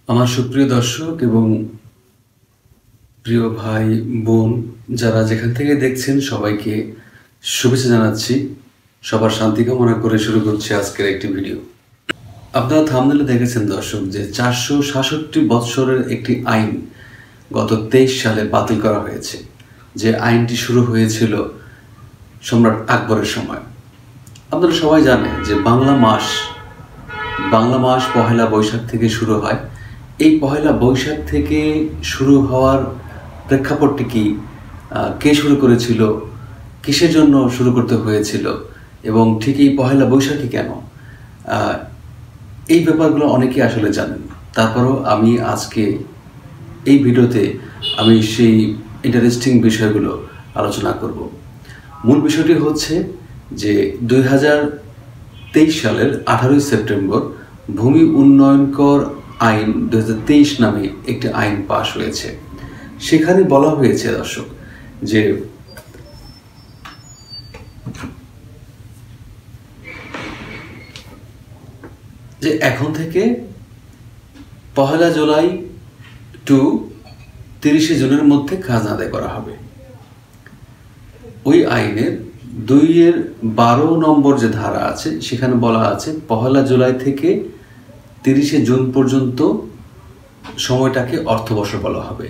আমার সুপ্রিয় দর্শক এবং প্রিয় ভাই বোন যারা যেখান থেকে দেখছেন সবাইকে শুভেচ্ছা জানাচ্ছি। সবার শান্তি কামনা করে শুরু করছি আজকের একটি ভিডিও। আপনারা থাম্বনেলে দেখেছেন দর্শক যে 466 বৎসরের একটি আইন গত 23 সালে বাতিল করা হয়েছে। যে আইনটি শুরু হয়েছিল সম্রাট আকবরের সময়। আপনারা সবাই জানেন যে বাংলা মাস পহেলা বৈশাখ থেকে শুরু হয়। এই পহেলা বৈশাখ থেকে শুরু হওয়ার প্রেক্ষাপটটি কি, কে শুরু করেছিল, কিসের জন্য শুরু করতে হয়েছিল এবং ঠিক এই পহেলা বৈশাখী কেন, এই ব্যাপারগুলো অনেকেই আসলে জানেন। তারপরও আমি আজকে এই ভিডিওতে আমি সেই ইন্টারেস্টিং বিষয়গুলো আলোচনা করব। মূল বিষয়টি হচ্ছে যে 2023 সালের 18 সেপ্টেম্বর ভূমি উন্নয়নকর আইন 2023 নামে একটি আইন পাশ হয়েছে। সেখানে বলা হয়েছে দর্শক যে এখন থেকে 1 জুলাই টু 30 জুনের মধ্যে খাজনা আদায় করা হবে। ওই আইনের 2-12 নম্বর যে ধারা আছে সেখানে বলা আছে 1 জুলাই থেকে 30 জুন পর্যন্ত সময়টাকে অর্থবর্ষ বলা হবে,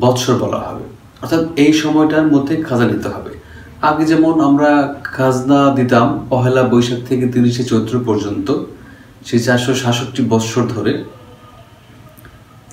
বৎসর বলা হবে। অর্থাৎ এই সময়টার মধ্যে খাজনা দিতে হবে। আগে যেমন আমরা খাজনা দিতাম 1 বৈশাখ থেকে 30 চৈত্র পর্যন্ত, সেই 466 বৎসর ধরে,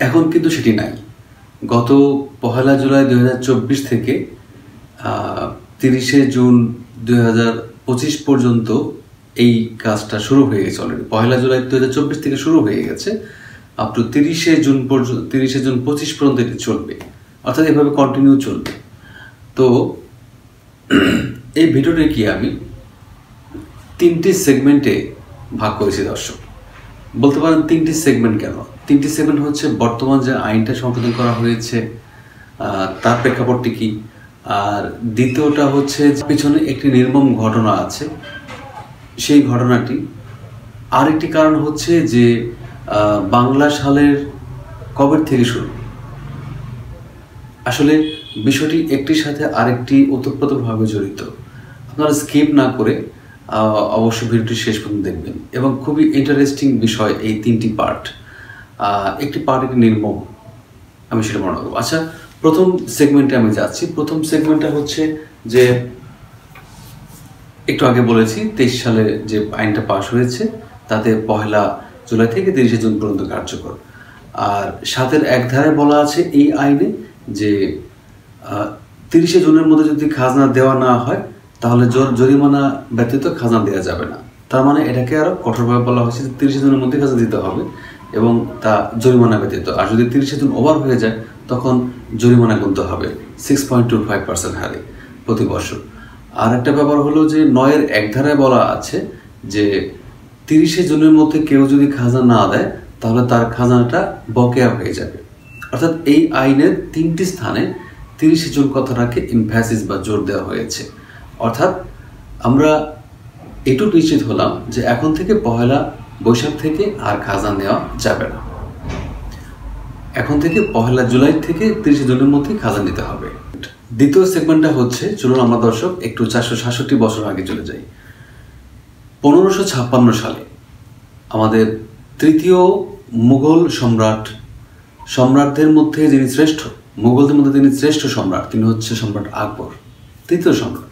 এখন কিন্তু সেটি নাই। গত 1 জুলাই 2024 থেকে 30 জুন 2025 পর্যন্ত এই কাজটা শুরু হয়ে গেছে অলরেডি। 1 জুলাই 2024 থেকে শুরু হয়ে গেছে, আপ টু 30 জুন পর্যন্ত, 30 জুন 25 পর্যন্ত এটি চলবে। অর্থাৎ এভাবে কন্টিনিউ চলবে। তো এই ভিডিওটি কি আমি 3টি সেগমেন্টে ভাগ করেছি দর্শক। বলতে পারেন 3টি সেগমেন্ট কেন? 3টি সেগমেন্ট হচ্ছে বর্তমান যে আইনটা সংশোধন করা হয়েছে তার প্রেক্ষাপটটি কি, আর দ্বিতীয়টা হচ্ছে পিছনে একটি নির্মম ঘটনা আছে সেই ঘটনাটি, আরেকটি কারণ হচ্ছে যে বাংলা সালের কবে থেকে শুরু। আসলে বিষয়টি একটির সাথে আরেকটি ওতপ্রোতভাবে জড়িত। আপনারা স্কিপ না করে অবশ্যই ভিডিওটি শেষ পর্যন্ত দেখবেন এবং খুবই ইন্টারেস্টিং বিষয় এই 3টি পার্ট। একটি পার্ট একটি নির্মম, আমি সেটা মনে করবো। আচ্ছা, প্রথম সেগমেন্টে আমি যাচ্ছি। প্রথম সেগমেন্টটা হচ্ছে যে একটু আগে বলেছি 23 সালে যে আইনটা পাশ হয়েছে তাতে 1 জুলাই থেকে 30 জুন পর্যন্ত কার্যকর। আর 7-এর 1 ধারায় বলা আছে এই আইনে যে 30 জুনের মধ্যে যদি খাজনা দেওয়া না হয় তাহলে জরিমানা ব্যতীত খাজনা দেওয়া যাবে না। তার মানে এটাকে আরো কঠোরভাবে বলা হয়েছে যে 30 জুনের মধ্যে খাজনা দিতে হবে এবং তা জরিমানা ব্যতীত। আর যদি 30 জুন ওভার হয়ে যায় তখন জরিমানা গুনতে হবে 6.25% হারে প্রতি বছর। আর একটা ব্যাপার হলো যে 9-এর 1 ধারায় বলা আছে যে 30 জুনের মধ্যে কেউ যদি খাজনা না দেয় তাহলে তার খাজনাটা বকেয়া হয়ে যাবে। অর্থাৎ এই আইনের 3টি স্থানে 30 জুন কথাটাকে এমফ্যাসিস বা জোর দেওয়া হয়েছে। অর্থাৎ আমরা এটুকু নিশ্চিত হলাম যে এখন থেকে 1 বৈশাখ থেকে আর খাজনা নেওয়া যাবে না। এখন থেকে 1 জুলাই থেকে 30 জুনের মধ্যে খাজনা নিতে হবে। দ্বিতীয় সেগমেন্টটা হচ্ছে, চলুন আমরা দর্শক একটু 466 বছর আগে চলে যাই। 1556 সালে আমাদের তৃতীয় মুঘল সম্রাটদের মধ্যে যিনি শ্রেষ্ঠ, মুঘলদের মধ্যে তিনি শ্রেষ্ঠ সম্রাট, তিনি হচ্ছে সম্রাট আকবর, তৃতীয় সম্রাট।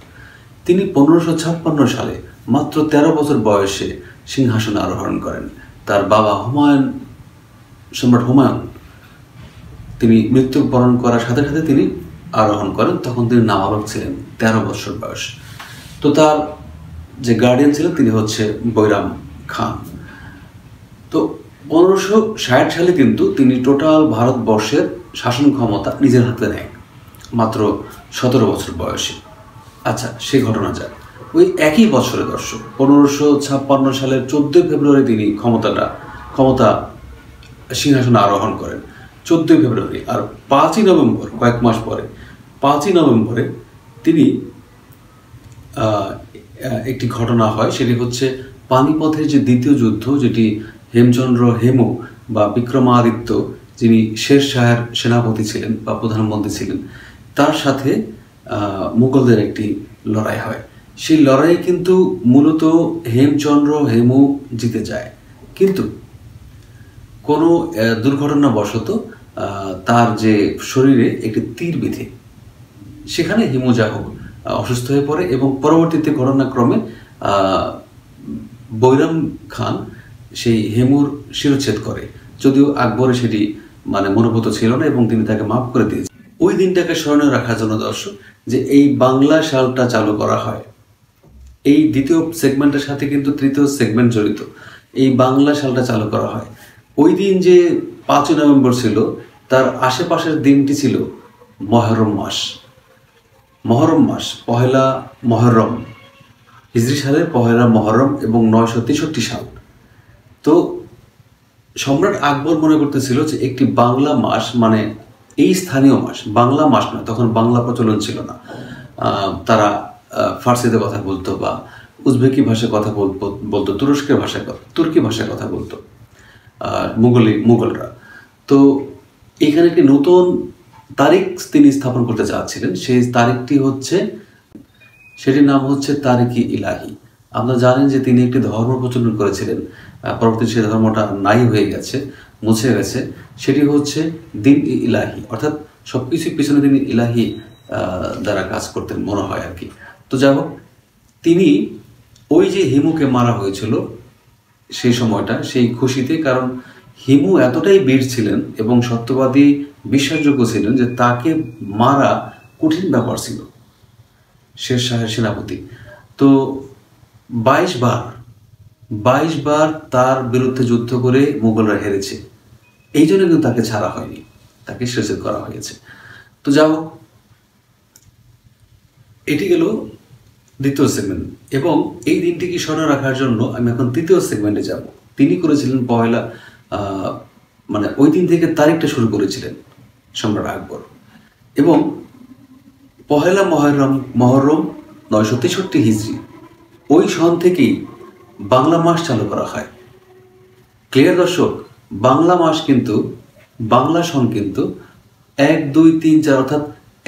তিনি 1556 সালে মাত্র 13 বছর বয়সে সিংহাসনে আরোহণ করেন। তার বাবা সম্রাট হুমায়ুন তিনি মৃত্যুবরণ করার সাথে সাথে তিনি আরোহণ করেন। তখন তিনি নাবালক ছিলেন, 13 বছর বয়স। তো তার যে গার্ডিয়ান ছিলেন তিনি হচ্ছে বৈরাম খান। তো 1560 সালে কিন্তু তিনি টোটাল ভারতবর্ষের শাসন ক্ষমতা নিজের হাতে নেয় মাত্র 17 বছর বয়সে। আচ্ছা, সেই ঘটনা যায় ওই একই বছরে দর্শক 1556 সালের 14 ফেব্রুয়ারি তিনি ক্ষমতা সিংহাসনে আরোহণ করেন, 14 ফেব্রুয়ারি। আর 5ই নভেম্বর, কয়েক মাস পরে 5ই নভেম্বরে তিনি একটি ঘটনা হয়, সেটি হচ্ছে পানিপথের যে দ্বিতীয় যুদ্ধ, যেটি হেমচন্দ্র হেমু বা বিক্রমাদিত্য, যিনি শের শাহের সেনাপতি ছিলেন বা প্রধানমন্ত্রী ছিলেন, তার সাথে মুঘলদের একটি লড়াই হয়। সেই লড়াইয়ে কিন্তু মূলত হেমু জিতে যায়, কিন্তু কোনো দুর্ঘটনাবশত তার যে শরীরে একটি তীর বিধে, সেখানে হিমু যা হোক অসুস্থ হয়ে পড়ে এবং পরবর্তীতে ঘটনাক্রমে বৈরাম খান সেই হেমুর শিরচ্ছেদ করে, যদিও আকবরের সেটি মনোভূত ছিল না এবং তিনি তাকে মাফ করে দিয়েছেন। ওই দিনটাকে স্মরণে রাখার জন্য দর্শক, যে এই বাংলা সালটা চালু করা হয়, এই দ্বিতীয় সেগমেন্টের সাথে কিন্তু তৃতীয় সেগমেন্ট জড়িত। এই বাংলা সালটা চালু করা হয় ওই দিন, যে 5 নভেম্বর ছিল, তার আশেপাশের দিনটি ছিল মহরম মাস। পহেলা মহরম, হিজরি সালের পহেলা মহরম এবং 963 সাল। তো সম্রাট আকবর মনে করতেছিল যে একটি বাংলা মাস, এই স্থানীয় মাস, বাংলা মাস নয়, তখন বাংলা প্রচলন ছিল না, তারা ফার্সিতে কথা বলতো বা উজবেকি ভাষায় কথা বলতো, তুর্কি ভাষায় কথা বলতো মুঘলরা। তো এখানে একটি নতুন তারিখ তিনি স্থাপন করতে চাচ্ছিলেন। সেই তারিখটি হচ্ছে, সেটির নাম হচ্ছে তারিখ-ই ইলাহি। আপনারা জানেন যে তিনি একটি ধর্ম প্রচলন করেছিলেন, পরবর্তী সেই ধর্মটা নাই হয়ে গেছে, মুছে গেছে। সেটি হচ্ছে দিন-ই ইলাহি, অর্থাৎ সবকিছুর পিছনে তিনি ইলাহি দ্বারা কাজ করতেন মনে হয় আর কি। তো যাই হোক, তিনি ওই যে হিমুকে মারা হয়েছিল সেই সময়টা, সেই খুশিতে, কারণ হিমু এতটাই বীর ছিলেন এবং সত্যবাদী, বিশ্বাসযোগ্য ছিলেন যে তাকে মারা কঠিন ব্যাপার ছিল, শের শাহের সেনাপতি। তো 22 বার তার বিরুদ্ধে যুদ্ধ করে মুঘলরা হেরেছে, এই জন্য কিন্তু তাকে ছাড়া হয়নি, তাকে শিরচ্ছেদ করা হয়েছে। তো যাও, এটি গেল দ্বিতীয় সেগমেন্ট, এবং এই দিনটিকে স্মরণে রাখার জন্য আমি এখন তৃতীয় সেগমেন্টে যাব। তিনি করেছিলেন পহেলা, ওই দিন থেকে তারিখটা শুরু করেছিলেন সম্রাট আকবর, এবং পহেলা মহরম 963 হিজরি, ওই সন থেকেই বাংলা মাস চালু করা হয়। ক্লিয়ার দর্শক? বাংলা মাস কিন্তু, বাংলা সন কিন্তু 1, 2, 3, 4 অর্থাৎ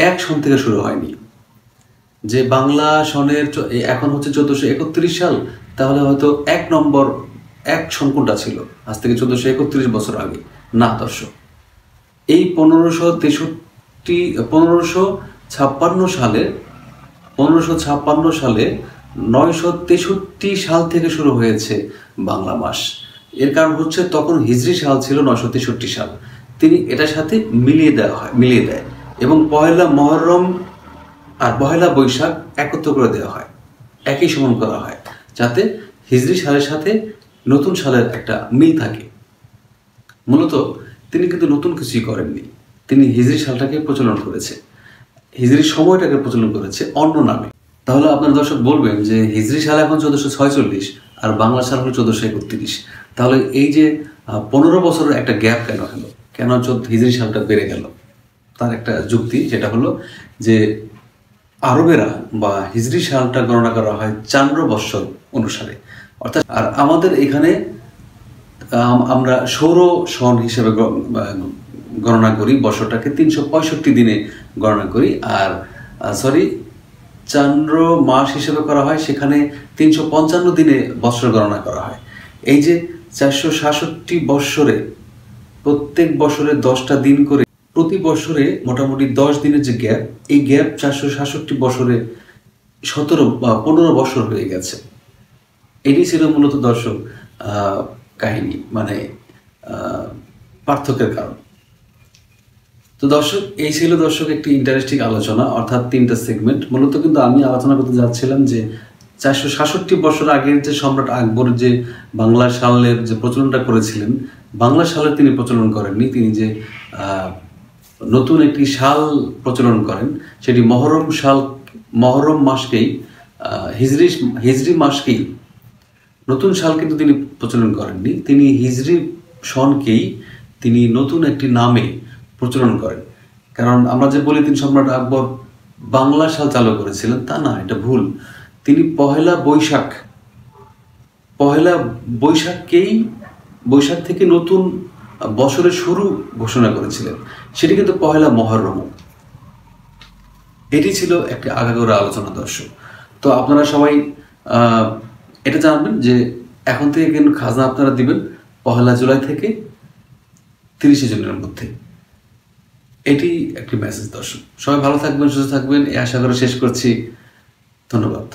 1 সন থেকে শুরু হয়নি। যে বাংলা সনের এখন হচ্ছে 1431 সাল, তাহলে হয়তো 1 সন কোনটা ছিল আজ থেকে 1431 বছর আগে? না দর্শক, এই 1556 সালে 963 সাল থেকে শুরু হয়েছে বাংলা মাস। এর কারণ হচ্ছে তখন হিজরি সাল ছিল 963 সাল, তিনি এটার সাথে মিলিয়ে দেয় এবং পহেলা মহরম আর পহেলা বৈশাখ একত্র করে দেওয়া হয়, একই সমান করা হয়, যাতে হিজরি সালের সাথে নতুন সালের একটা মিল থাকে। মূলত তিনি কিন্তু নতুন কিছুই করেননি, তিনি হিজরি সালটাকে প্রচলন করেছে, হিজরি সময়টাকে প্রচলন করেছে অন্য নামে। তাহলে আপনার দর্শক বলবেন যে হিজরি সাল এখন 1446 আর বাংলা সাল হলো 1431, তাহলে এই যে 15 বছরের একটা গ্যাপ কেন হলো, কেন হিজরি সালটা বেড়ে গেল? তার একটা যুক্তি, যেটা হলো যে আরবেরা বা হিজরি সালটা গণনা করা হয় চান্দ্র বৎসর অনুসারে, অর্থাৎ আর আমাদের এখানে আমরা সৌর সন হিসেবে গণনা করি, বছরটাকে 365 দিনে গণনা করি, আর চান্দ্র মাস হিসেবে করা হয়, সেখানে 355 দিনে বৎসর গণনা করা হয়। এই যে 466 বৎসরে, প্রত্যেক বছরে 10টা দিন করে, প্রতি বছরে মোটামুটি 10 দিনের যে গ্যাপ, এই গ্যাপ 466 বছরে 15 বছর হয়ে গেছে। এটি ছিল মূলত দর্শক কাহিনী, পার্থক্যের কারণ। তো দর্শক, এই ছিল দর্শক একটি ইন্টারেস্টিং আলোচনা, অর্থাৎ 3টা সেগমেন্ট। মূলত কিন্তু আমি আলোচনা করতে যাচ্ছিলাম যে 466 বছর আগের যে সম্রাট আকবর যে বাংলা সালের যে প্রচলনটা করেছিলেন, বাংলা সালের তিনি প্রচলন করেননি, তিনি যে নতুন একটি সাল প্রচলন করেন, সেটি মহরম মাসকেই, হিজরি মাসকেই, নতুন সাল কিন্তু তিনি প্রচলন করেননি, তিনি হিজরি সনকেই তিনি নতুন একটি নামে প্রচলন করেন। কারণ আমরা যে বলি তিনি সম্রাট আকবর বাংলা সাল চালু করেছিলেন, তা না, এটা ভুল। তিনি পহেলা বৈশাখ থেকে নতুন বছরের শুরু ঘোষণা করেছিলেন, সেটি কিন্তু পহেলা মহররম। এটি ছিল একটি আগাগোড়া আলোচনা, দর্শক। তো আপনারা সবাই এটা জানবেন যে এখন থেকে কিন্তু খাজনা আপনারা দিবেন 1 জুলাই থেকে 30 জুনের মধ্যে। এটি একটি মেসেজ, দর্শক। সবাই ভালো থাকবেন, সুস্থ থাকবেন, এই আশা করে শেষ করছি। ধন্যবাদ।